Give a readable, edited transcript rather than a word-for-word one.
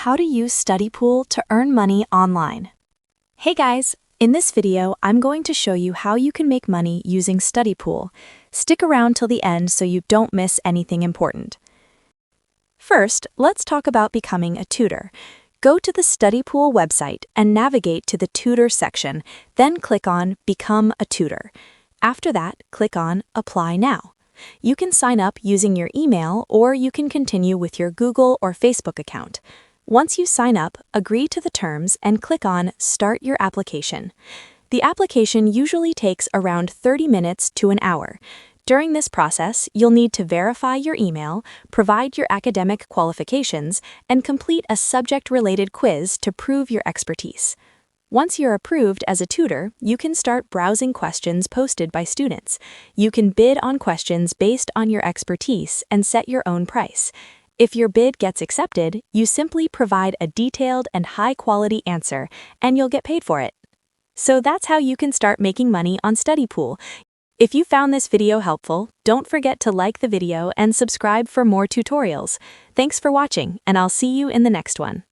How to use Studypool to earn money online. Hey guys, in this video, I'm going to show you how you can make money using Studypool. Stick around till the end so you don't miss anything important. First, let's talk about becoming a tutor. Go to the Studypool website and navigate to the Tutor section, then click on Become a Tutor. After that, click on Apply Now. You can sign up using your email or you can continue with your Google or Facebook account. Once you sign up, agree to the terms and click on Start Your Application. The application usually takes around 30 minutes to an hour. During this process, you'll need to verify your email, provide your academic qualifications, and complete a subject-related quiz to prove your expertise. Once you're approved as a tutor, you can start browsing questions posted by students. You can bid on questions based on your expertise and set your own price. If your bid gets accepted, you simply provide a detailed and high-quality answer, and you'll get paid for it. So that's how you can start making money on Studypool. If you found this video helpful, don't forget to like the video and subscribe for more tutorials. Thanks for watching, and I'll see you in the next one.